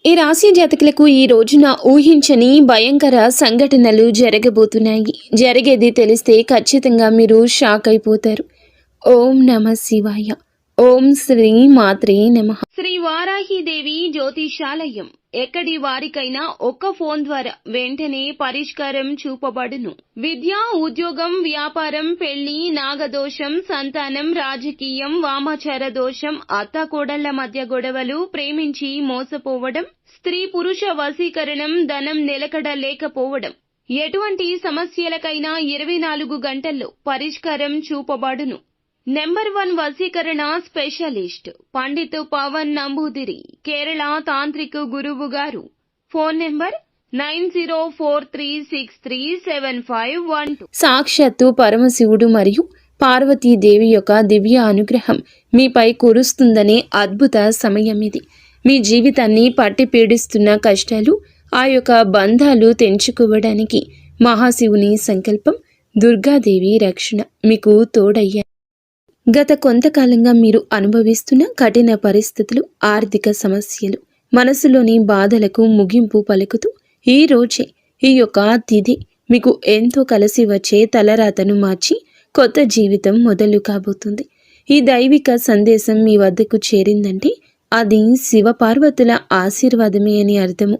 ఈ రాశి జాతకులకు ఈ రోజున ఊహించని భయంకర సంఘటనలు జరగబోతున్నాయి. జరిగేది తెలిస్తే ఖచ్చితంగా మీరు షాక్ అయిపోతారు. ఓం నమ శివాయ. ఓం శ్రీ మాత్రే నమః. శ్రీ వారాహిదేవి జ్యోతిషాలయం. ఎక్కడి వారికైనా ఒక్క ఫోన్ ద్వారా వెంటనే పరిష్కారం చూపబడును. విద్య, ఉద్యోగం, వ్యాపారం, పెళ్లి, నాగదోషం, సంతానం, రాజకీయం, వామాచార దోషం, అత్తాకోడళ్ల మధ్య గొడవలు, ప్రేమించి మోసపోవడం, స్త్రీ పురుష వశీకరణం, ధనం నిలకడ లేకపోవడం, ఎటువంటి సమస్యలకైనా 24 గంటల్లో పరిష్కారం చూపబడును. నెంబర్ 1 వశీకరణ స్పెషలిస్ట్ పండిత్ పవన్ నంబూదిరి, కేరళ తాంత్రిక గురువు గారు. Phone number 9043637512. సాక్షాత్తు పరమశివుడు మరియు పార్వతీదేవి యొక్క దివ్య అనుగ్రహం మీపై కురుస్తుందనే అద్భుత సమయం ఇది. మీ జీవితాన్ని పట్టి పీడిస్తున్న కష్టాలు, ఆ యొక్క బంధాలు తెంచుకోవడానికి మహాశివుని సంకల్పం, దుర్గాదేవి రక్షణ మీకు తోడయ్యాయి. గత కొంతకాలంగా మీరు అనుభవిస్తున్న కఠిన పరిస్థితులు, ఆర్థిక సమస్యలు, మనసులోని బాధలకు ముగింపు పలుకుతూ ఈ రోజే ఈ యొక్క తిథి మీకు ఎంతో కలిసి వచ్చే తలరాతను మార్చి కొత్త జీవితం మొదలు కాబోతుంది. ఈ దైవిక సందేశం మీ వద్దకు చేరిందంటే అది శివపార్వతుల ఆశీర్వాదమే అని అర్థము.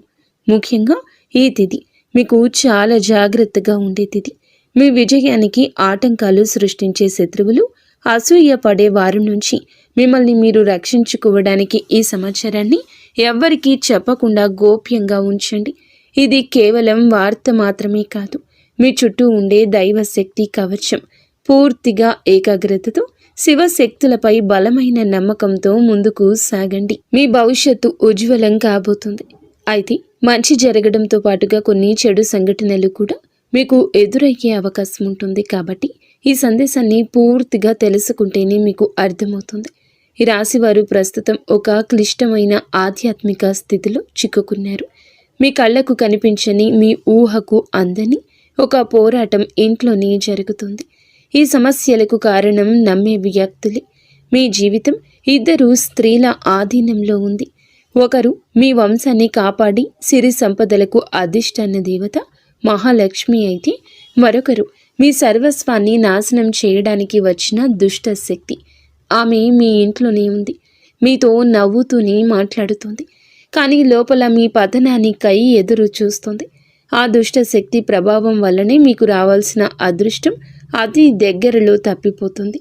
ముఖ్యంగా ఈ తిథి మీకు చాలా జాగ్రత్తగా ఉండే తిథి. మీ విజయానికి ఆటంకాలు సృష్టించే శత్రువులు, అసూయ పడే వారి నుంచి మిమ్మల్ని మీరు రక్షించుకోవడానికి ఈ సమాచారాన్ని ఎవ్వరికీ చెప్పకుండా గోప్యంగా ఉంచండి. ఇది కేవలం వార్త మాత్రమే కాదు, మీ చుట్టూ ఉండే దైవశక్తి కవచం. పూర్తిగా ఏకాగ్రతతో శివశక్తులపై బలమైన నమ్మకంతో ముందుకు సాగండి. మీ భవిష్యత్తు ఉజ్వలం కాబోతుంది. అయితే మంచి జరగడంతో పాటుగా కొన్ని చెడు సంఘటనలు కూడా మీకు ఎదురయ్యే అవకాశం ఉంటుంది. కాబట్టి ఈ సందేశాన్ని పూర్తిగా తెలుసుకుంటేనే మీకు అర్థమవుతుంది. ఈ రాశివారు ప్రస్తుతం ఒక క్లిష్టమైన ఆధ్యాత్మిక స్థితిలో చిక్కుకున్నారు. మీ కళ్ళకు కనిపించని, మీ ఊహకు అందని ఒక పోరాటం ఇంట్లోనే జరుగుతుంది. ఈ సమస్యలకు కారణం నమ్మే వ్యక్తులే. మీ జీవితం 2 స్త్రీల ఆధీనంలో ఉంది. ఒకరు మీ వంశాన్ని కాపాడి సిరి సంపదలకు అధిష్టాన దేవత మహాలక్ష్మి అయితే, మరొకరు మీ సర్వస్వాన్ని నాశనం చేయడానికి వచ్చిన దుష్ట శక్తి. ఆమె మీ ఇంట్లోనే ఉంది, మీతో నవ్వుతూనే మాట్లాడుతుంది, కానీ లోపల మీ పతనానికై ఎదురు చూస్తుంది. ఆ దుష్ట శక్తి ప్రభావం వల్లనే మీకు రావాల్సిన అదృష్టం అతి దగ్గరలో తప్పిపోతుంది.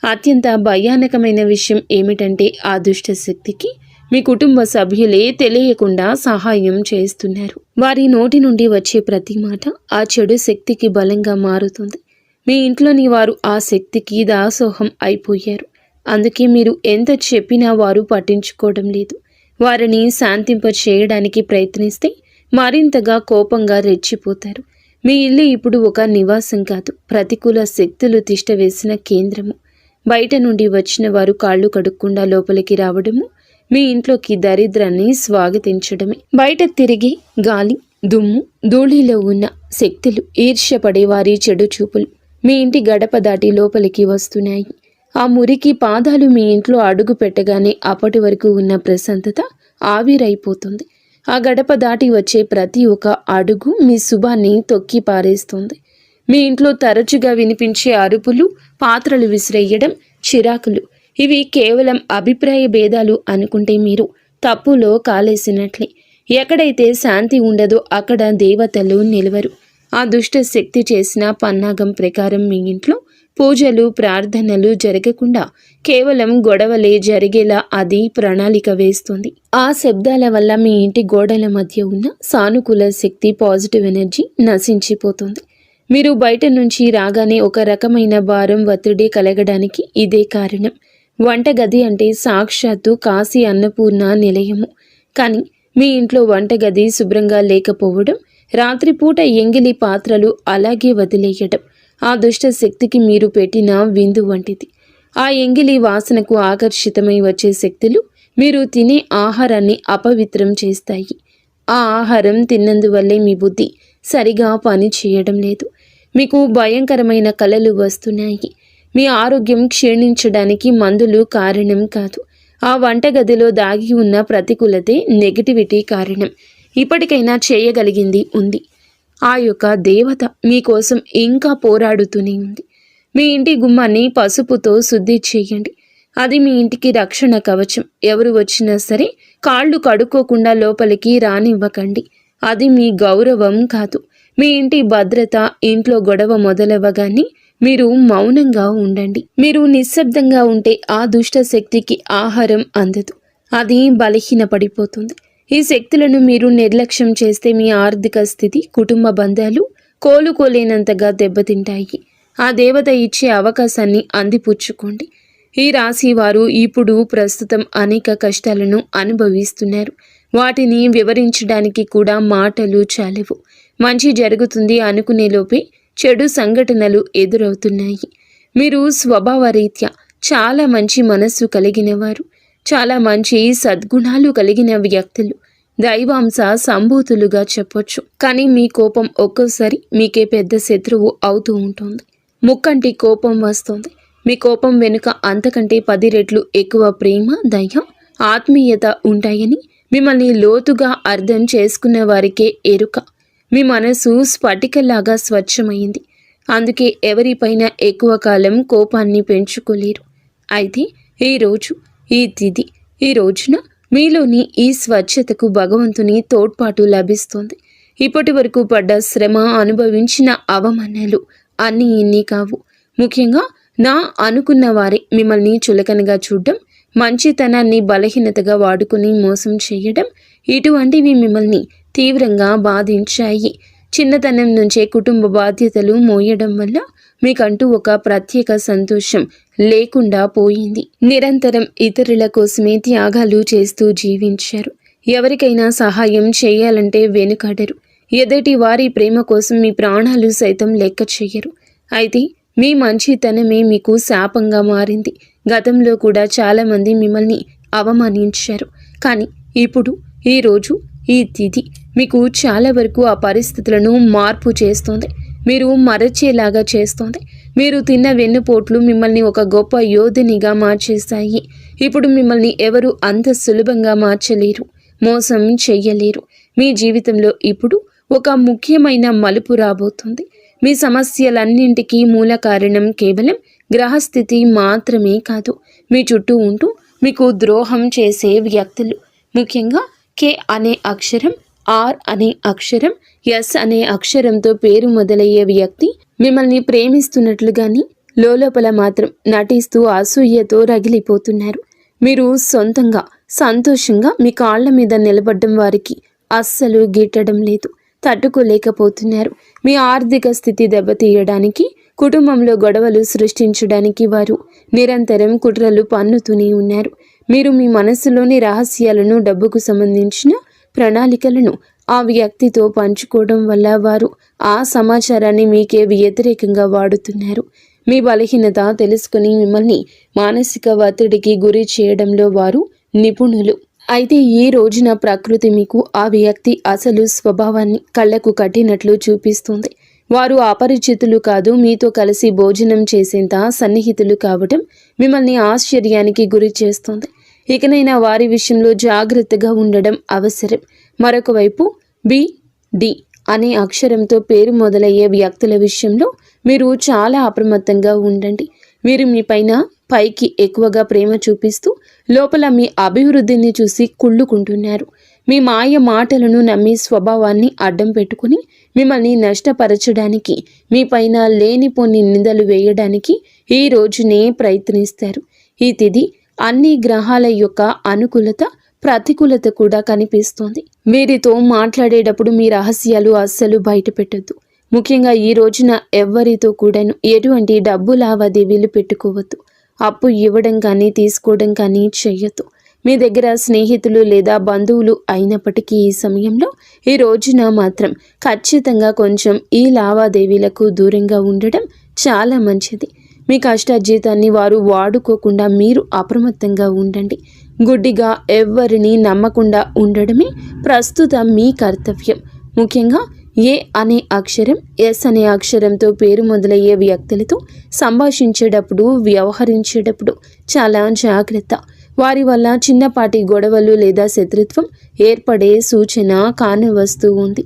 అత్యంత భయానకమైన విషయం ఏమిటంటే ఆ దుష్ట శక్తికి మీ కుటుంబ సభ్యులే తెలియకుండా సహాయం చేస్తున్నారు. వారి నోటి నుండి వచ్చే ప్రతి మాట ఆ చెడు శక్తికి బలంగా మారుతుంది. మీ ఇంట్లోని వారు ఆ శక్తికి దాసోహం అయిపోయారు. అందుకే మీరు ఎంత చెప్పినా వారు పట్టించుకోవడం లేదు. వారిని శాంతింప చేయడానికి ప్రయత్నిస్తే మరింతగా కోపంగా రెచ్చిపోతారు. మీ ఇల్లు ఇప్పుడు ఒక నివాసం కాదు, ప్రతికూల శక్తులు తిష్టవేసిన కేంద్రము. బయట నుండి వచ్చిన వారు కాళ్ళు కడుక్కుండా లోపలికి రావడము మీ ఇంట్లోకి దరిద్రాన్ని స్వాగతించడమే. బయట తిరిగి గాలి, దుమ్ము, ధూళిలో ఉన్న శక్తులు, ఈర్ష్యపడే వారి చెడు చూపులు మీ ఇంటి గడప దాటి లోపలికి వస్తున్నాయి. ఆ మురికి పాదాలు మీ ఇంట్లో అడుగు పెట్టగానే అప్పటి వరకు ఉన్న ప్రశాంతత ఆవిరైపోతుంది. ఆ గడప దాటి వచ్చే ప్రతి ఒక్క అడుగు మీ శుభాన్ని తొక్కి పారేస్తుంది. మీ ఇంట్లో తరచుగా వినిపించే అరుపులు, పాత్రలు విసిరేయడం, చిరాకులు ఇవి కేవలం అభిప్రాయ భేదాలు అనుకుంటే మీరు తప్పులో కాలేసినట్లే. ఎక్కడైతే శాంతి ఉండదో అక్కడ దేవతలు నిలవరు. ఆ దుష్ట శక్తి చేసిన పన్నాగం ప్రకారం మీ ఇంట్లో పూజలు, ప్రార్థనలు జరగకుండా కేవలం గొడవలే జరిగేలా అది ప్రణాళిక వేస్తుంది. ఆ శబ్దాల వల్ల మీ ఇంటి గోడల మధ్య ఉన్న సానుకూల శక్తి, పాజిటివ్ ఎనర్జీ నశించిపోతుంది. మీరు బయట నుంచి రాగానే ఒక రకమైన భారం, ఒత్తిడి కలగడానికి ఇదే కారణం. వంటగది అంటే సాక్షాత్తు కాశీ అన్నపూర్ణ నిలయము. కానీ మీ ఇంట్లో వంటగది శుభ్రంగా లేకపోవడం, రాత్రిపూట ఎంగిలి పాత్రలు అలాగే వదిలేయడం ఆ దుష్ట శక్తికి మీరు పెట్టిన విందు వంటిది. ఆ ఎంగిలి వాసనకు ఆకర్షితమై వచ్చే శక్తులు మీరు తినే ఆహారాన్ని అపవిత్రం చేస్తాయి. ఆ ఆహారం తిన్నందువల్లే మీ బుద్ధి సరిగా పని చేయడం లేదు. మీకు భయంకరమైన కలలు వస్తున్నాయి. మీ ఆరోగ్యం క్షీణించడానికి మందులు కారణం కాదు. ఆ వంటగదిలో దాగి ఉన్న ప్రతికూలతే నెగటివిటీ కారణం. ఇప్పటికైనా చేయగలిగింది ఉంది. ఆ యొక్క దేవత మీకోసం ఇంకా పోరాడుతూనే ఉంది. మీ ఇంటి గుమ్మాన్ని పసుపుతో శుద్ధి చేయండి. అది మీ ఇంటికి రక్షణ కవచం. ఎవరు వచ్చినా సరే కాళ్ళు కడుక్కోకుండా లోపలికి రానివ్వకండి. అది మీ గౌరవం కాదు, మీ ఇంటి భద్రత. ఇంట్లో గొడవ మొదలవ్వగానే మీరు మౌనంగా ఉండండి. మీరు నిశ్శబ్దంగా ఉంటే ఆ దుష్ట శక్తికి ఆహారం అందదు, అది బలహీనపడిపోతుంది. ఈ శక్తులను మీరు నిర్లక్ష్యం చేస్తే మీ ఆర్థిక స్థితి, కుటుంబ బంధాలు కోలుకోలేనంతగా దెబ్బతింటాయి. ఆ దేవత ఇచ్చే అవకాశాన్ని అందిపుచ్చుకోండి. ఈ రాశి వారు ఇప్పుడు ప్రస్తుతం అనేక కష్టాలను అనుభవిస్తున్నారు. వాటిని వివరించడానికి కూడా మాటలు చాలవు. మంచి జరుగుతుంది అనుకునేలోపే చెడు సంఘటనలు ఎదురవుతున్నాయి. మీరు స్వభావరీత్యా చాలా మంచి మనస్సు కలిగిన వారు, చాలా మంచి సద్గుణాలు కలిగిన వ్యక్తులు, దైవాంశ సంభూతులుగా చెప్పొచ్చు. కానీ మీ కోపం ఒక్కోసారి మీకే పెద్ద శత్రువు అవుతూ ఉంటుంది. ముక్కంటి కోపం వస్తుంది. మీ కోపం వెనుక అంతకంటే 10 రెట్లు ఎక్కువ ప్రేమ, దయ, ఆత్మీయత ఉంటాయని మిమ్మల్ని లోతుగా అర్థం చేసుకున్న వారికే ఎరుక. మీ మనసు స్ఫటికలాగా స్వచ్ఛమైంది. అందుకే ఎవరిపైన ఎక్కువ కాలం కోపాన్ని పెంచుకోలేరు. అయితే ఈరోజు, ఈ తిథి, ఈ రోజున మీలోని ఈ స్వచ్ఛతకు భగవంతుని తోడ్పాటు లభిస్తుంది. ఇప్పటి వరకు పడ్డ శ్రమ, అనుభవించిన అవమానాలు అన్నీ ఇన్ని కావు. ముఖ్యంగా నా అనుకున్న వారే మిమ్మల్ని చులకనగా చూడడం, మంచితనాన్ని బలహీనతగా వాడుకుని మోసం చేయడం, ఇటువంటివి మిమ్మల్ని తీవ్రంగా బాధించాయి. చిన్నతనం నుంచే కుటుంబ బాధ్యతలు మోయడం వల్ల మీకంటూ ఒక ప్రత్యేక సంతోషం లేకుండా పోయింది. నిరంతరం ఇతరుల కోసమే త్యాగాలు చేస్తూ జీవించారు. ఎవరికైనా సహాయం చేయాలంటే వెనుకాడరు. ఎదుటి వారి ప్రేమ కోసం మీ ప్రాణాలు సైతం లెక్క చెయ్యరు. అయితే మీ మంచితనమే మీకు శాపంగా మారింది. గతంలో కూడా చాలామంది మిమ్మల్ని అవమానించారు. కానీ ఇప్పుడు, ఈరోజు, ఈ తిథి మీకు చాలా వరకు ఆ పరిస్థితులను మార్పు చేస్తుంది. మీరు మరచేలాగా చేస్తుంది. మీరు తిన్న వెన్నుపోట్లు మిమ్మల్ని ఒక గొప్ప యోధునిగా మార్చేస్తాయి. ఇప్పుడు మిమ్మల్ని ఎవరు అంత సులభంగా మార్చలేరు, మోసం చెయ్యలేరు. మీ జీవితంలో ఇప్పుడు ఒక ముఖ్యమైన మలుపు రాబోతుంది. మీ సమస్యలన్నింటికీ మూల కారణం కేవలం గ్రహస్థితి మాత్రమే కాదు, మీ చుట్టూ ఉంటూ మీకు ద్రోహం చేసే వ్యక్తులు. ముఖ్యంగా కే అనే అక్షరం, ఆర్ అనే అక్షరం, ఎస్ అనే అక్షరంతో పేరు మొదలయ్యే వ్యక్తి మిమ్మల్ని ప్రేమిస్తున్నట్లుగాని లోపల మాత్రం నటిస్తూ అసూయతో రగిలిపోతున్నారు. మీరు సొంతంగా సంతోషంగా మీ కాళ్ళ మీద నిలబడ్డం వారికి అస్సలు గిట్టడం లేదు, తట్టుకోలేకపోతున్నారు. మీ ఆర్థిక స్థితి దెబ్బతీయడానికి, కుటుంబంలో గొడవలు సృష్టించడానికి వారు నిరంతరం కుట్రలు పన్నుతూనే ఉన్నారు. మీరు మీ మనసులోని రహస్యాలను, డబ్బుకు సంబంధించిన ప్రణాళికలను ఆ వ్యక్తితో పంచుకోవడం వల్ల వారు ఆ సమాచారాన్ని మీకే వ్యతిరేకంగా వాడుతున్నారు. మీ బలహీనత తెలుసుకుని మిమ్మల్ని మానసిక ఒత్తిడికి గురి చేయడంలో వారు నిపుణులు. అయితే ఈ రోజున ప్రకృతి మీకు ఆ వ్యక్తి అసలు స్వభావాన్ని కళ్ళకు కట్టినట్లు చూపిస్తుంది. వారు అపరిచితులు కాదు, మీతో కలిసి భోజనం చేసేంత సన్నిహితులు కావడం మిమ్మల్ని ఆశ్చర్యానికి గురి చేస్తుంది. ఇకనైనా వారి విషయంలో జాగ్రత్తగా ఉండడం అవసరం. మరొక వైపు బి, డి అనే అక్షరంతో పేరు మొదలయ్యే వ్యక్తుల విషయంలో మీరు చాలా అప్రమత్తంగా ఉండండి. వీరు మీ పైకి ఎక్కువగా ప్రేమ చూపిస్తూ లోపల మీ అభివృద్ధిని చూసి కుళ్ళుకుంటున్నారు. మీ మాయ మాటలను నమ్మి స్వభావాన్ని అడ్డం పెట్టుకుని మిమ్మల్ని నష్టపరచడానికి, మీ పైన లేనిపోని నిందలు వేయడానికి ఈ రోజునే ప్రయత్నిస్తారు. ఈ తిథి అన్ని గ్రహాల యొక్క అనుకూలత, ప్రతికూలత కూడా కనిపిస్తోంది. వీరితో మాట్లాడేటప్పుడు మీ రహస్యాలు అస్సలు బయట పెట్టొద్దు. ముఖ్యంగా ఈ రోజున ఎవ్వరితో కూడాను ఎటువంటి డబ్బు లావాదేవీలు పెట్టుకోవద్దు. అప్పు ఇవ్వడం కానీ తీసుకోవడం కానీ చెయ్యొద్దు. మీ దగ్గర స్నేహితులు లేదా బంధువులు అయినప్పటికీ ఈ సమయంలో, ఈ రోజున మాత్రం ఖచ్చితంగా కొంచెం ఈ లావాదేవీలకు దూరంగా ఉండడం చాలా మంచిది. మీ కష్టార్జితాన్ని వారు వాడుకోకుండా మీరు అప్రమత్తంగా ఉండండి. గుడ్డిగా ఎవ్వరిని నమ్మకుండా ఉండడమే ప్రస్తుతం మీ కర్తవ్యం. ముఖ్యంగా ఏ అనే అక్షరం, ఎస్ అనే అక్షరంతో పేరు మొదలయ్యే వ్యక్తులతో సంభాషించేటప్పుడు, వ్యవహరించేటప్పుడు చాలా జాగ్రత్త. వారి వల్ల చిన్నపాటి గొడవలు లేదా శత్రుత్వం ఏర్పడే సూచన కానవస్తూ ఉంది.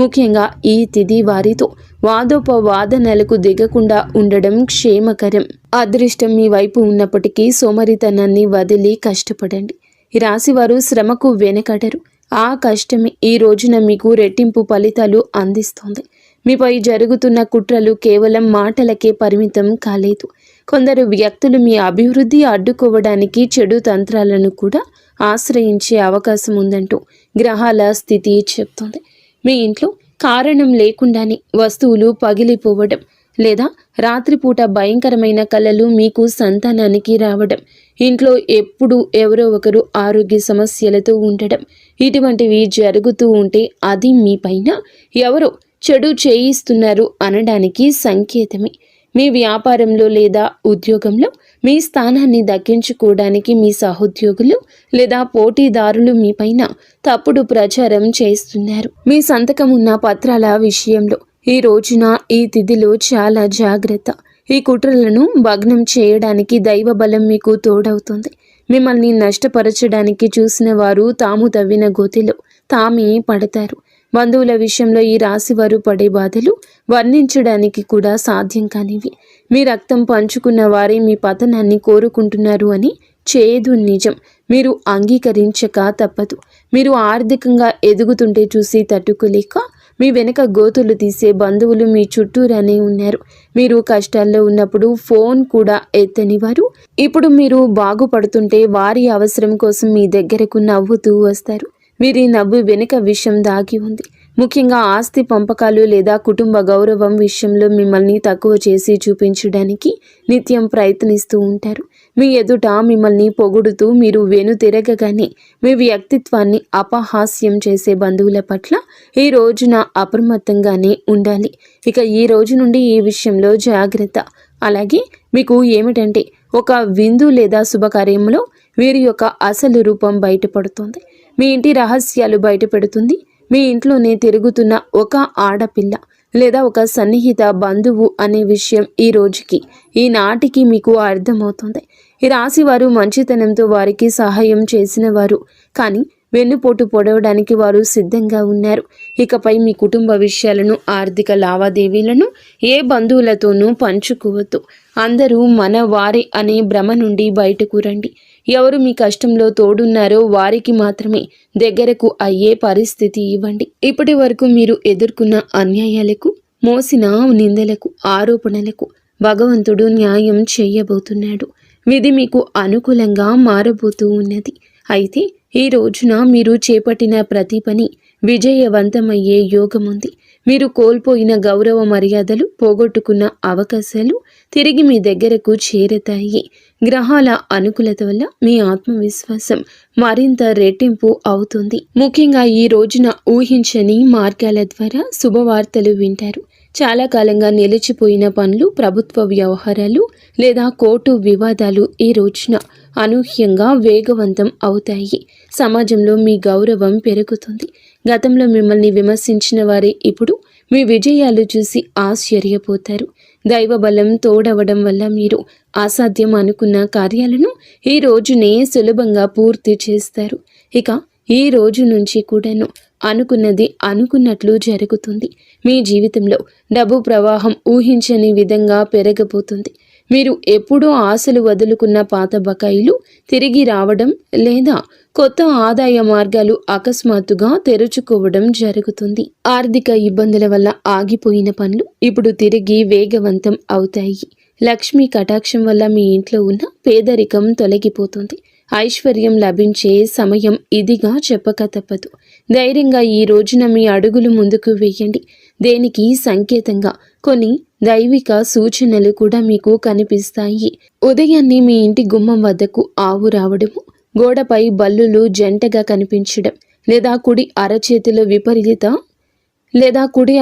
ముఖ్యంగా ఈ తిథి వారితో వాదోపవాదనలకు దిగకుండా ఉండడం క్షేమకరం. అదృష్టం మీ వైపు ఉన్నప్పటికీ సోమరితనాన్ని వదిలి కష్టపడండి. ఈ రాశివారు శ్రమకు వెనకడరు. ఆ కష్టమే ఈ రోజున మీకు రెట్టింపు ఫలితాలు అందిస్తోంది. మీపై జరుగుతున్న కుట్రలు కేవలం మాటలకే పరిమితం కాలేదు. కొందరు వ్యక్తులు మీ అభివృద్ధి అడ్డుకోవడానికి చెడు తంత్రాలను కూడా ఆశ్రయించే అవకాశం ఉందంటూ గ్రహాల స్థితి చెప్తోంది. మీ ఇంట్లో కారణం లేకుండానే వస్తువులు పగిలిపోవడం లేదా రాత్రిపూట భయంకరమైన కలలు మీకు సంతానానికి రావడం, ఇంట్లో ఎప్పుడు ఎవరో ఒకరు ఆరోగ్య సమస్యలతో ఉండడం, ఇటువంటివి జరుగుతూ ఉంటే అది మీ పైన ఎవరో చెడు చేయిస్తున్నారు అనడానికి సంకేతమే. మీ వ్యాపారంలో లేదా ఉద్యోగంలో మీ స్థానాన్ని దక్కించుకోవడానికి మీ సహోద్యోగులు లేదా పోటీదారులు మీ పైన తప్పుడు ప్రచారం చేస్తున్నారు. మీ సంతకం ఉన్న పత్రాల విషయంలో ఈ రోజున ఈ తిథిలో చాలా జాగ్రత్త. ఈ కుట్రలను భగ్నం చేయడానికి దైవ బలం మీకు తోడవుతుంది. మిమ్మల్ని నష్టపరచడానికి చూసిన వారు తాము తవ్విన గోతిలో తామే పడతారు. బంధువుల విషయంలో ఈ రాశివారు పడే బాధలు వర్ణించడానికి కూడా సాధ్యం కానివి. మీ రక్తం పంచుకున్న వారే మీ పతనాన్ని కోరుకుంటున్నారు అని చేదు నిజం. మీరు అంగీకరించక తప్పదు. మీరు ఆర్థికంగా ఎదుగుతుంటే చూసి తట్టుకోలేక మీ వెనక గోతులు తీసే బంధువులు మీ చుట్టూరానే ఉన్నారు. మీరు కష్టాల్లో ఉన్నప్పుడు ఫోన్ కూడా ఎత్తని వారు ఇప్పుడు మీరు బాగుపడుతుంటే వారి అవసరం కోసం మీ దగ్గరకు నవ్వుతూ వస్తారు. వీరి నవ్వు వెనుక విషయం దాగి ఉంది. ముఖ్యంగా ఆస్తి పంపకాలు లేదా కుటుంబ గౌరవం విషయంలో మిమ్మల్ని తక్కువ చేసి చూపించడానికి నిత్యం ప్రయత్నిస్తూ ఉంటారు. మీ ఎదుట మిమ్మల్ని పొగుడుతూ మీరు వెనుతిరగగానే మీ వ్యక్తిత్వాన్ని అపహాస్యం చేసే బంధువుల పట్ల ఈ రోజున అప్రమత్తంగానే ఉండాలి. ఇక ఈ రోజు నుండి ఈ విషయంలో జాగ్రత్త. అలాగే మీకు ఏమిటంటే ఒక విందు లేదా శుభకార్యంలో వీరి యొక్క అసలు రూపం బయటపడుతుంది. మీ ఇంటి రహస్యాలు బయటపెడుతుంది. మీ ఇంట్లోనే తిరుగుతున్న ఒక ఆడపిల్ల లేదా ఒక సన్నిహిత బంధువు అనే విషయం ఈ రోజుకి ఈనాటికి మీకు అర్థమవుతుంది. ఈ రాశి వారు మంచితనంతో వారికి సహాయం చేసిన వారు, కానీ వెన్నుపోటు పొడవడానికి వారు సిద్ధంగా ఉన్నారు. ఇకపై మీ కుటుంబ విషయాలను, ఆర్థిక లావాదేవీలను ఏ బంధువులతోనూ పంచుకోవద్దు. అందరూ మన వారే అనే భ్రమ నుండి బయటకు రండి. ఎవరు మీ కష్టంలో తోడున్నారో వారికి మాత్రమే దగ్గరకు అయ్యే పరిస్థితి ఇవ్వండి. ఇప్పటి వరకు మీరు ఎదుర్కొన్న అన్యాయాలకు, మోసిన నిందలకు, ఆరోపణలకు భగవంతుడు న్యాయం చేయబోతున్నాడు. విధి మీకు అనుకూలంగా మారబోతూ ఉన్నది. అయితే ఈ రోజున మీరు చేపట్టిన ప్రతి పని విజయవంతమయ్యే యోగముంది. మీరు కోల్పోయిన గౌరవ మర్యాదలు, పోగొట్టుకున్న అవకాశాలు తిరిగి మీ దగ్గరకు చేరతాయి. గ్రహాల అనుకూలత వల్ల మీ ఆత్మవిశ్వాసం మరింత రెట్టింపు అవుతుంది. ముఖ్యంగా ఈ రోజున ఊహించని మార్గాల ద్వారా శుభవార్తలు వింటారు. చాలా కాలంగా నిలిచిపోయిన పనులు, ప్రభుత్వ వ్యవహారాలు లేదా కోర్టు వివాదాలు ఈ రోజున అనూహ్యంగా వేగవంతం అవుతాయి. సమాజంలో మీ గౌరవం పెరుగుతుంది. గతంలో మిమ్మల్ని విమర్శించిన వారే ఇప్పుడు మీ విజయాలు చూసి ఆశ్చర్యపోతారు. దైవబలం తోడవడం వల్ల మీరు అసాధ్యం అనుకున్న కార్యాలను ఈ రోజునే సులభంగా పూర్తి చేస్తారు. ఇక ఈ రోజు నుంచి కూడాను అనుకున్నది అనుకున్నట్లు జరుగుతుంది. మీ జీవితంలో డబ్బు ప్రవాహం ఊహించని విధంగా పెరగబోతుంది. మీరు ఎప్పుడూ ఆశలు వదులుకున్న పాత బకాయిలు తిరిగి రావడం లేదా కొత్త ఆదాయ మార్గాలు అకస్మాత్తుగా తెరుచుకోవడం జరుగుతుంది. ఆర్థిక ఇబ్బందుల వల్ల ఆగిపోయిన పనులు ఇప్పుడు తిరిగి వేగవంతం అవుతాయి. లక్ష్మీ కటాక్షం వల్ల మీ ఇంట్లో ఉన్న పేదరికం తొలగిపోతుంది. ఐశ్వర్యం లభించే సమయం ఇదిగా చెప్పక తప్పదు. ధైర్యంగా ఈ రోజున మీ అడుగులు ముందుకు వేయండి. దేనికి సంకేతంగా కొన్ని దైవిక సూచనలు కూడా మీకు కనిపిస్తాయి. ఉదయాన్నే మీ ఇంటి గుమ్మం వద్దకు ఆవు రావడము, గోడపై బల్లులు జంటగా కనిపించడం లేదా కుడి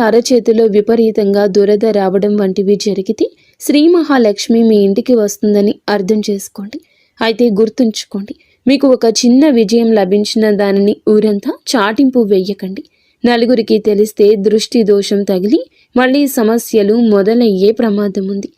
అరచేతిలో విపరీతంగా దురద రావడం వంటివి జరిగితే శ్రీ మహాలక్ష్మి మీ ఇంటికి వస్తుందని అర్థం చేసుకోండి. అయితే గుర్తుంచుకోండి, మీకు ఒక చిన్న విజయం లభించిన దానిని ఊరంతా చాటింపు వేయకండి. నలుగురికి తెలిస్తే దృష్టి దోషం తగిలి మళ్ళీ సమస్యలు మొదలయ్యే ప్రమాదం ఉంది.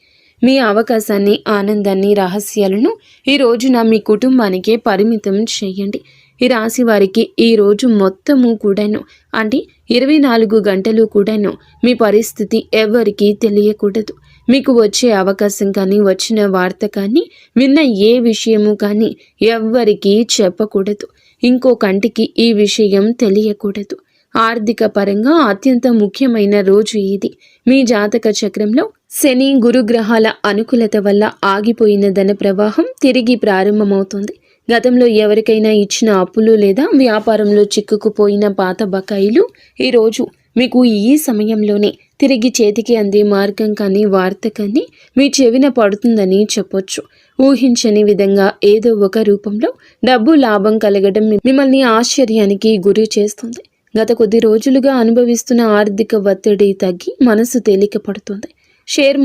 మీ అవకాశాన్ని, ఆనందాన్ని, రహస్యాలను ఈ రోజున మీ కుటుంబానికే పరిమితం చేయండి. ఈ రాశి వారికి ఈ రోజు మొత్తము కూడాను అంటే 24 గంటలు కూడాను మీ పరిస్థితి ఎవరికీ తెలియకూడదు. మీకు వచ్చే అవకాశం కానీ, వచ్చిన వార్త కానీ, విన్న ఏ విషయము కానీ ఎవ్వరికీ చెప్పకూడదు. ఇంకో కంటికి ఈ విషయం తెలియకూడదు. ఆర్థిక పరంగా అత్యంత ముఖ్యమైన రోజు ఇది. మీ జాతక చక్రంలో శని, గురుగ్రహాల అనుకూలత వల్ల ఆగిపోయిన ధన ప్రవాహం తిరిగి ప్రారంభమవుతుంది. గతంలో ఎవరికైనా ఇచ్చిన అప్పులు లేదా వ్యాపారంలో చిక్కుకుపోయిన పాత బకాయిలు ఈరోజు మీకు ఈ సమయంలోనే తిరిగి చేతికి అందే మార్గం కానీ, వార్త కానీ మీ చెవిన పడుతుందని చెప్పొచ్చు. ఊహించని విధంగా ఏదో ఒక రూపంలో డబ్బు లాభం కలగడం మిమ్మల్ని ఆశ్చర్యానికి గురి చేస్తుంది. గత కొద్ది రోజులుగా అనుభవిస్తున్న ఆర్థిక ఒత్తిడి తగ్గి మనసు తేలిక పడుతుంది. షేర్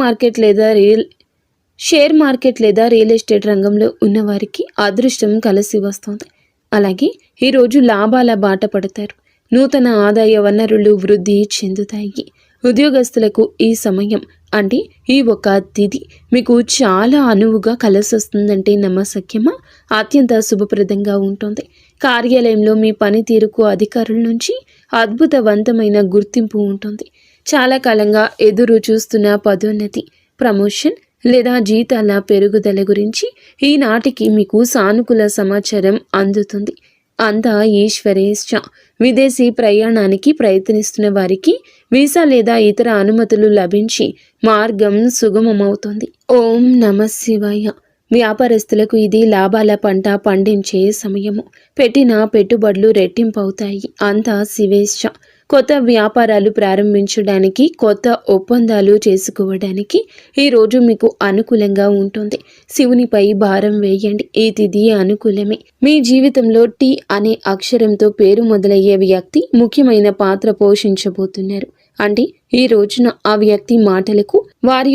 మార్కెట్ లేదా రియల్ ఎస్టేట్ రంగంలో ఉన్నవారికి అదృష్టం కలిసి వస్తుంది. అలాగే ఈరోజు లాభాల బాట పడతారు. నూతన ఆదాయ వనరులు వృద్ధి చెందుతాయి. ఉద్యోగస్తులకు ఈ సమయం అంటే ఈ ఒక తిథి మీకు చాలా అనువుగా కలిసొస్తుందంటే నమ్మశక్యమా? అత్యంత శుభప్రదంగా ఉంటుంది. కార్యాలయంలో మీ పనితీరుకు అధికారుల నుంచి అద్భుతవంతమైన గుర్తింపు ఉంటుంది. చాలా కాలంగా ఎదురు చూస్తున్న పదోన్నతి, ప్రమోషన్ లేదా జీతాల పెరుగుదల గురించి ఈనాటికి మీకు సానుకూల సమాచారం అందుతుంది. అంతా ఈశ్వరేచ్ఛ. విదేశీ ప్రయాణానికి ప్రయత్నిస్తున్న వారికి వీసా లేదా ఇతర అనుమతులు లభించి మార్గం సుగమమవుతుంది. ఓం నమః శివాయ. వ్యాపారస్తులకు ఇది లాభాల పంట పండించే సమయము. పెట్టిన పెట్టుబడులు రెట్టింపవుతాయి. అంతా శివేచ్ఛ. కొత్త వ్యాపారాలు ప్రారంభించడానికి, కొత్త ఒప్పందాలు చేసుకోవడానికి ఈరోజు మీకు అనుకూలంగా ఉంటుంది. శివునిపై భారం వేయండి. ఈ తిథి అనుకూలమే. మీ జీవితంలో టీ అనే అక్షరంతో పేరు మొదలయ్యే వ్యక్తి ముఖ్యమైన పాత్ర పోషించబోతున్నారు. అంటే ఈ రోజున ఆ వ్యక్తి మాటలకు, వారి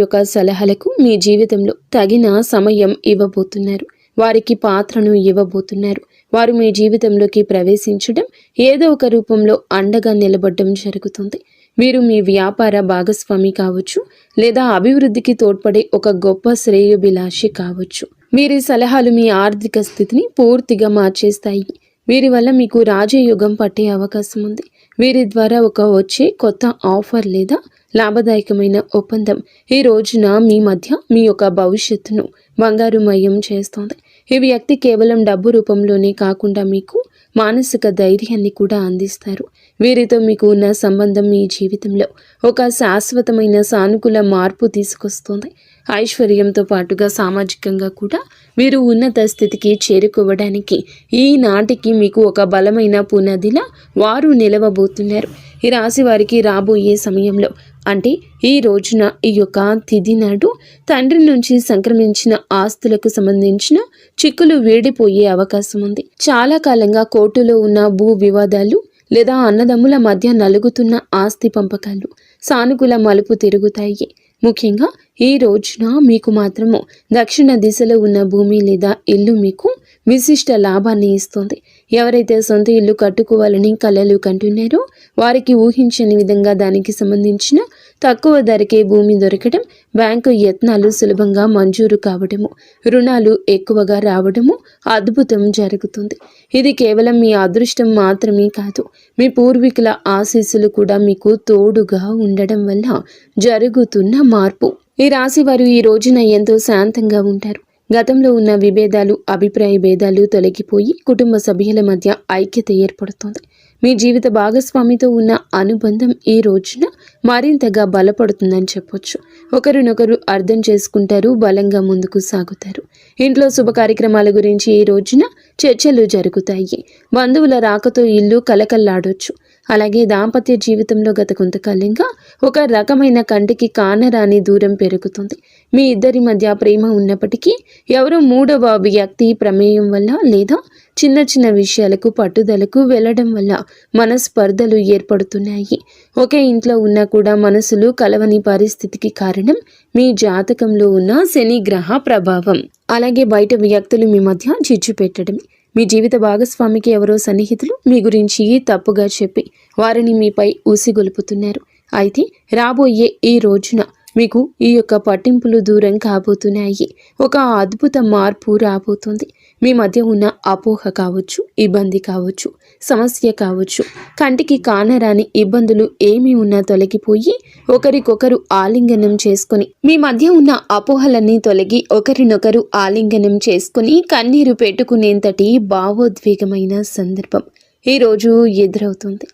యొక్క సలహాలకు మీ జీవితంలో తగిన సమయం ఇవ్వబోతున్నారు. వారికి పాత్రను ఇవ్వబోతున్నారు. వారు మీ జీవితంలోకి ప్రవేశించడం, ఏదో ఒక రూపంలో అండగా నిలబడడం జరుగుతుంది. వీరు మీ వ్యాపార భాగస్వామి కావచ్చు, లేదా అభివృద్ధికి తోడ్పడే ఒక గొప్ప శ్రేయోభిలాషి కావచ్చు. వీరి సలహాలు మీ ఆర్థిక స్థితిని పూర్తిగా మార్చేస్తాయి. వీరి వల్ల మీకు రాజయోగం పట్టే అవకాశం ఉంది. వీరి ద్వారా వచ్చే కొత్త ఆఫర్ లేదా లాభదాయకమైన ఒప్పందం ఈ రోజున మీ మధ్య మీ యొక్క భవిష్యత్తును బంగారుమయం చేస్తోంది. ఈ వ్యక్తి కేవలం డబ్బు రూపంలోనే కాకుండా మీకు మానసిక ధైర్యాన్ని కూడా అందిస్తారు. వీరితో మీకు ఉన్న సంబంధం మీ జీవితంలో ఒక శాశ్వతమైన సానుకూల మార్పు తీసుకొస్తుంది. ఐశ్వర్యంతో పాటుగా సామాజికంగా కూడా వీరు ఉన్నత స్థితికి చేరుకోవడానికి ఈనాటికి మీకు ఒక బలమైన పునాదిలా వారు నిలవబోతున్నారు. ఈ రాశి వారికి రాబోయే సమయంలో అంటే ఈ రోజున ఈ యొక్క తిథి నాడు తండ్రి నుంచి సంక్రమించిన ఆస్తులకు సంబంధించిన చిక్కులు వీడిపోయే అవకాశం ఉంది. చాలా కాలంగా కోర్టులో ఉన్న భూ వివాదాలు లేదా అన్నదమ్ముల మధ్య నలుగుతున్న ఆస్తి పంపకాలు సానుకూల మలుపు తిరుగుతాయి. ముఖ్యంగా ఈ రోజున మీకు మాత్రము దక్షిణ దిశలో ఉన్న భూమి లేదా ఇల్లు మీకు విశిష్ట లాభాన్ని ఇస్తుంది. ఎవరైతే సొంత ఇల్లు కట్టుకోవాలని కలలు కంటున్నారో వారికి ఊహించని విధంగా దానికి సంబంధించిన తక్కువ ధరకే భూమి దొరకడం, బ్యాంకు యత్నాలు సులభంగా మంజూరు కావడము, రుణాలు ఎక్కువగా రావడము అద్భుతం జరుగుతుంది. ఇది కేవలం మీ అదృష్టం మాత్రమే కాదు, మీ పూర్వీకుల ఆశీస్సులు కూడా మీకు తోడుగా ఉండడం వల్ల జరుగుతున్న మార్పు. ఈ రాశి వారు ఈ రోజున ఎంతో శాంతంగా ఉంటారు. గతంలో ఉన్న విభేదాలు, అభిప్రాయ భేదాలు తొలగిపోయి కుటుంబ సభ్యుల మధ్య ఐక్యత ఏర్పడుతుంది. మీ జీవిత భాగస్వామితో ఉన్న అనుబంధం ఈ రోజున మరింతగా బలపడుతుందని చెప్పొచ్చు. ఒకరినొకరు అర్థం చేసుకుంటారు, బలంగా ముందుకు సాగుతారు. ఇంట్లో శుభ కార్యక్రమాల గురించి ఈ రోజున చర్చలు జరుగుతాయి. బంధువుల రాకతో ఇల్లు కలకల్లాడొచ్చు. అలాగే దాంపత్య జీవితంలో గత కొంతకాలంగా ఒక రకమైన కంటికి కానరాని దూరం పెరుగుతుంది. మీ ఇద్దరి మధ్య ప్రేమ ఉన్నప్పటికీ ఎవరో మూడవ వ్యక్తి ప్రమేయం వల్ల లేదా చిన్న చిన్న విషయాలకు పట్టుదలకు వెళ్ళడం వల్ల మనస్పర్ధలు ఏర్పడుతున్నాయి. ఒకే ఇంట్లో ఉన్నా కూడా మనసులు కలవని పరిస్థితికి కారణం మీ జాతకంలో ఉన్న శని గ్రహ ప్రభావం. అలాగే బయట వ్యక్తులు మీ మధ్య చిచ్చు పెట్టడమే. మీ జీవిత భాగస్వామికి ఎవరో సన్నిహితులు మీ గురించి తప్పుగా చెప్పి వారిని మీపై ఊసిగొలుపుతున్నారు. అయితే రాబోయే ఈ రోజున మీకు ఈ యొక్క పట్టింపులు దూరం కాబోతున్నాయి. ఒక అద్భుత మార్పు రాబోతుంది. మీ మధ్య ఉన్న అపోహ కావచ్చు, ఇబ్బంది కావచ్చు, సమస్య కావచ్చు, కంటికి కానరాని ఇబ్బందులు ఏమి ఉన్నా తొలగిపోయి ఒకరికొకరు ఆలింగనం చేసుకొని మీ మధ్య ఉన్న అపోహలన్నీ తొలగి ఒకరినొకరు ఆలింగనం చేసుకుని కన్నీరు పెట్టుకునేంతటి భావోద్వేగమైన సందర్భం ఈరోజు ఎదురవుతుంది.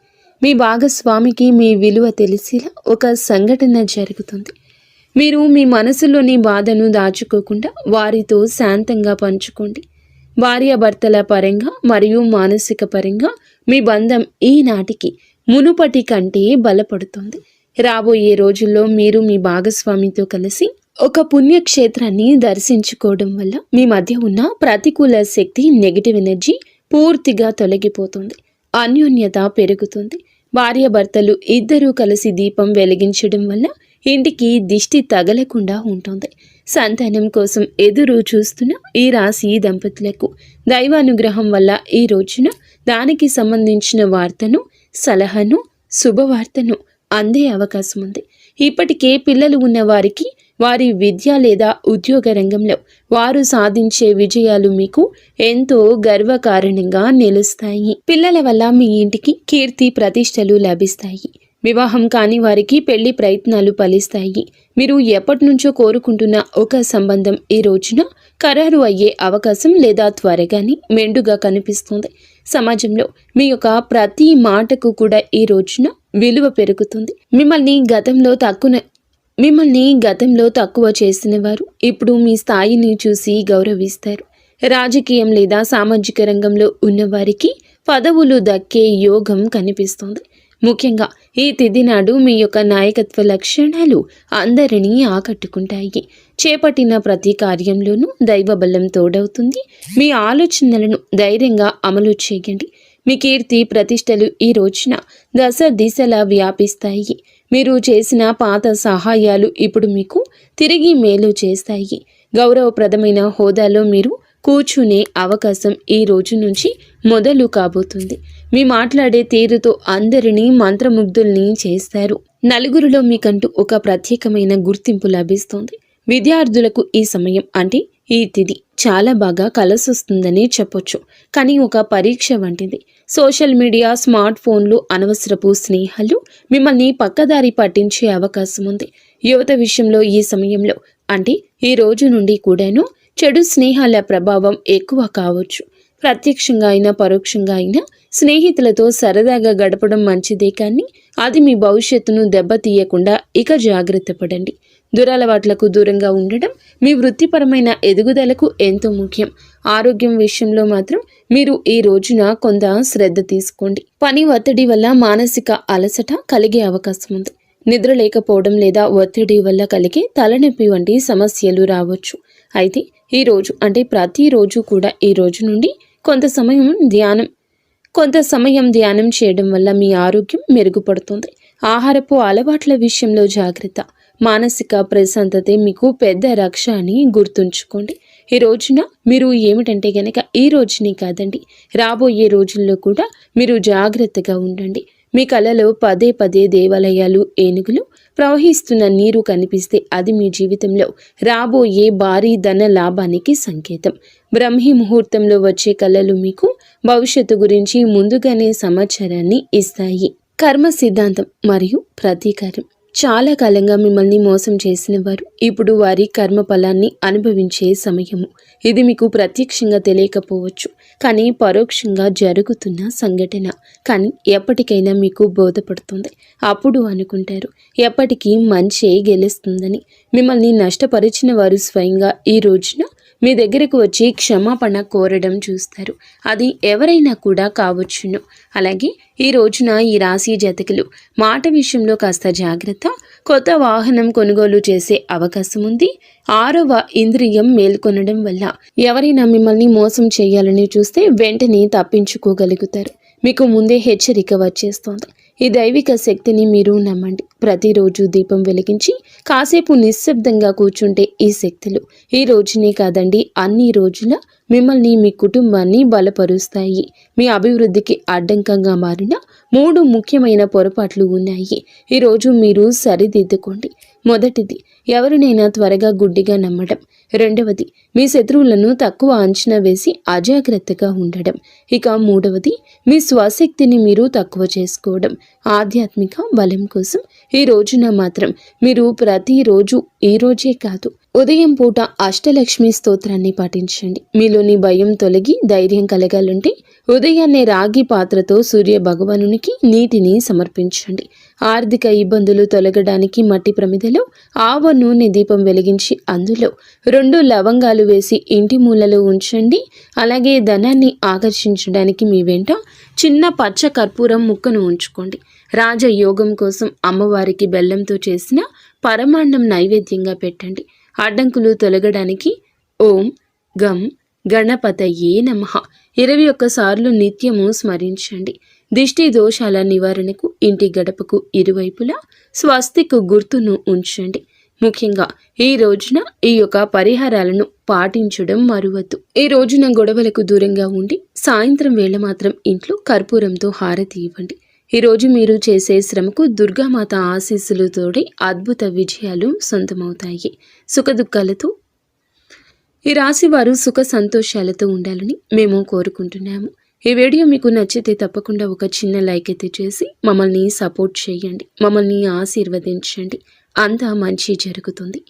మీ భాగస్వామికి మీ విలువ తెలిసేలా ఒక సంఘటన జరుగుతుంది. మీరు మీ మనసులోని బాధను దాచుకోకుండా వారితో శాంతంగా పంచుకోండి. భార్యాభర్తల పరంగా మరియు మానసిక పరంగా మీ బంధం ఈనాటికి మునుపటి కంటే బలపడుతుంది. రాబోయే రోజుల్లో మీరు మీ భాగస్వామితో కలిసి ఒక పుణ్యక్షేత్రాన్ని దర్శించుకోవడం వల్ల మీ మధ్య ఉన్న ప్రతికూల శక్తి, నెగిటివ్ ఎనర్జీ పూర్తిగా తొలగిపోతుంది. అన్యోన్యత పెరుగుతుంది. భార్యాభర్తలు ఇద్దరూ కలిసి దీపం వెలిగించడం వల్ల ఇంటికి దిష్టి తగలకుండా ఉంటుంది. సంతానం కోసం ఎదురు చూస్తున్న ఈ రాశి దంపతులకు దైవానుగ్రహం వల్ల ఈ రోజున దానికి సంబంధించిన వార్తను, సలహాను, శుభవార్తను అందే అవకాశం ఉంది. ఇప్పటికే పిల్లలు ఉన్న వారికి వారి విద్య లేదా ఉద్యోగ రంగంలో వారు సాధించే విజయాలు మీకు ఎంతో గర్వకారణంగా నిలుస్తాయి. పిల్లల వల్ల మీ ఇంటికి కీర్తి ప్రతిష్టలు లభిస్తాయి. వివాహం కాని వారికి పెళ్లి ప్రయత్నాలు ఫలిస్తాయి. మీరు ఎప్పటి నుంచో కోరుకుంటున్న ఒక సంబంధం ఈ రోజున ఖరారు అయ్యే అవకాశం లేదా త్వరగానే మెండుగా కనిపిస్తుంది. సమాజంలో మీ యొక్క ప్రతి మాటకు కూడా ఈ రోజున విలువ పెరుగుతుంది. మిమ్మల్ని గతంలో తక్కువ చేసిన వారు ఇప్పుడు మీ స్థాయిని చూసి గౌరవిస్తారు. రాజకీయం లేదా సామాజిక రంగంలో ఉన్నవారికి పదవులు దక్కే యోగం కనిపిస్తుంది. ముఖ్యంగా ఈ తిథి నాడు మీ యొక్క నాయకత్వ లక్షణాలు అందరినీ ఆకట్టుకుంటాయి. చేపట్టిన ప్రతి కార్యంలోనూ దైవబలం తోడవుతుంది. మీ ఆలోచనలను ధైర్యంగా అమలు చేయండి. మీ కీర్తి ప్రతిష్టలు ఈ రోజున దశ దిశలా వ్యాపిస్తాయి. మీరు చేసిన పాత సహాయాలు ఇప్పుడు మీకు తిరిగి మేలు చేస్తాయి. గౌరవప్రదమైన హోదాలో మీరు కూర్చునే అవకాశం ఈ రోజు నుంచి మొదలు కాబోతుంది. మీ మాట్లాడే తీరుతో అందరినీ మంత్రముగ్ధుల్ని చేస్తారు. నలుగురిలో మీకంటూ ఒక ప్రత్యేకమైన గుర్తింపు లభిస్తుంది. విద్యార్థులకు ఈ సమయం అంటే ఈ తిథి చాలా బాగా కలిసొస్తుందని చెప్పొచ్చు. కానీ ఒక పరీక్ష వంటిది. సోషల్ మీడియా, స్మార్ట్ ఫోన్లు, అనవసరపు స్నేహాలు మిమ్మల్ని పక్కదారి పట్టించే అవకాశం ఉంది. యువత విషయంలో ఈ సమయంలో అంటే ఈ రోజు నుండి కూడాను చెడు స్నేహాల ప్రభావం ఎక్కువ కావచ్చు. ప్రత్యక్షంగా అయినా పరోక్షంగా అయినా స్నేహితులతో సరదాగా గడపడం మంచిదే, కానీ అది మీ భవిష్యత్తును దెబ్బతీయకుండా ఇక జాగ్రత్త పడండి. దురలవాట్లకు దూరంగా ఉండడం మీ వృత్తిపరమైన ఎదుగుదలకు ఎంతో ముఖ్యం. ఆరోగ్యం విషయంలో మాత్రం మీరు ఈ రోజున కొంత శ్రద్ధ తీసుకోండి. పని ఒత్తిడి వల్ల మానసిక అలసట కలిగే అవకాశం ఉంది. నిద్ర లేకపోవడం లేదా ఒత్తిడి వల్ల కలిగే తలనొప్పి వంటి సమస్యలు రావచ్చు. అయితే ఈ రోజు అంటే ప్రతిరోజు కూడా ఈ రోజు నుండి కొంత సమయం ధ్యానం చేయడం వల్ల మీ ఆరోగ్యం మెరుగుపడుతుంది. ఆహారపు అలవాట్ల విషయంలో జాగ్రత్త. మానసిక ప్రశాంతతే మీకు పెద్ద రక్ష అని గుర్తుంచుకోండి. ఈ రోజున మీరు ఏమిటంటే గనక ఈ రోజుని కాదండి, రాబోయే రోజుల్లో కూడా మీరు జాగ్రత్తగా ఉండండి. మీ కలలో పదే పదే దేవాలయాలు, ఏనుగులు, ప్రవహిస్తున్న నీరు కనిపిస్తే అది మీ జీవితంలో రాబోయే భారీ ధన లాభానికి సంకేతం. బ్రహ్మీ ముహూర్తంలో వచ్చే కళలు మీకు భవిష్యత్తు గురించి ముందుగానే సమాచారాన్ని ఇస్తాయి. కర్మ సిద్ధాంతం మరియు ప్రతీకారం. చాలా కాలంగా మిమ్మల్ని మోసం చేసిన వారు ఇప్పుడు వారి కర్మ ఫలాన్ని అనుభవించే సమయము. ఇది మీకు ప్రత్యక్షంగా తెలియకపోవచ్చు, కానీ పరోక్షంగా జరుగుతున్న సంఘటన. కానీ ఎప్పటికైనా మీకు బోధపడుతుంది. అప్పుడు అనుకుంటారు ఎప్పటికీ మంచే గెలుస్తుందని. మిమ్మల్ని నష్టపరిచిన వారు స్వయంగా ఈ రోజున మీ దగ్గరకు వచ్చి క్షమాపణ కోరడం చూస్తారు. అది ఎవరైనా కూడా కావచ్చును. అలాగే ఈ రోజున ఈ రాశి జాతకులు మాట విషయంలో కాస్త జాగ్రత్త. కొత్త వాహనం కొనుగోలు చేసే అవకాశం ఉంది. 6వ ఇంద్రియం మేల్కొనడం వల్ల ఎవరైనా మిమ్మల్ని మోసం చేయాలని చూస్తే వెంటనే తప్పించుకోగలుగుతారు. మీకు ముందే హెచ్చరిక వచ్చేస్తోంది. ఈ దైవిక శక్తిని మీరు నమ్మండి. ప్రతిరోజు దీపం వెలిగించి కాసేపు నిశ్శబ్దంగా కూర్చుంటే ఈ శక్తులు ఈ రోజునే కాదండి, అన్ని రోజుల మిమ్మల్ని, మీ కుటుంబాన్ని బలపరుస్తాయి. మీ అభివృద్ధికి అడ్డంకంగా మారిన 3 ముఖ్యమైన పొరపాట్లు ఉన్నాయి. ఈరోజు మీరు సరిదిద్దుకోండి. మొదటిది, ఎవరినైనా త్వరగా గుడ్డిగా నమ్మడం. రెండవది, మీ శత్రువులను తక్కువ అంచనా వేసి అజాగ్రత్తగా ఉండడం. ఇక మూడవది, మీ స్వశక్తిని మీరు తక్కువ చేసుకోవడం. ఆధ్యాత్మిక బలం కోసం ఈ రోజున మాత్రం మీరు ప్రతిరోజు, ఈ రోజే కాదు, ఉదయం పూట అష్టలక్ష్మి స్తోత్రాన్ని పఠించండి. మీలోని భయం తొలగి ధైర్యం కలగాలంటే ఉదయాన్నే రాగి పాత్రతో సూర్య భగవానునికి నీటిని సమర్పించండి. ఆర్థిక ఇబ్బందులు తొలగడానికి మట్టి ప్రమిదలో ఆవ నూనె దీపం వెలిగించి అందులో 2 లవంగాలు వేసి ఇంటి మూలలో ఉంచండి. అలాగే ధనాన్ని ఆకర్షించడానికి మీ వెంట చిన్న పచ్చ కర్పూరం ముక్కను ఉంచుకోండి. రాజయోగం కోసం అమ్మవారికి బెల్లంతో చేసిన పరమాన్నం నైవేద్యంగా పెట్టండి. అడ్డంకులు తొలగడానికి ఓం గం గణపతయే నమః 21 సార్లు నిత్యము స్మరించండి. దిష్టి దోషాల నివారణకు ఇంటి గడపకు ఇరువైపులా స్వస్తికు గుర్తును ఉంచండి. ముఖ్యంగా ఈ రోజున ఈ యొక్క పరిహారాలను పాటించడం మరువద్దు. ఈ రోజున గొడవలకు దూరంగా ఉండి సాయంత్రం వేళ మాత్రం ఇంట్లో కర్పూరంతో హారతి ఇవ్వండి. ఈరోజు మీరు చేసే శ్రమకు దుర్గామాత ఆశీస్సులు తోడి అద్భుత విజయాలు సొంతమవుతాయి. సుఖదుఖాలతో ఈ రాశి వారు సుఖ సంతోషాలతో ఉండాలని మేము కోరుకుంటున్నాము. ఈ వీడియో మీకు నచ్చితే తప్పకుండా ఒక చిన్న లైక్ అయితే చేసి మమ్మల్ని సపోర్ట్ చేయండి. మమ్మల్ని ఆశీర్వదించండి. అంతా మంచి జరుగుతుంది.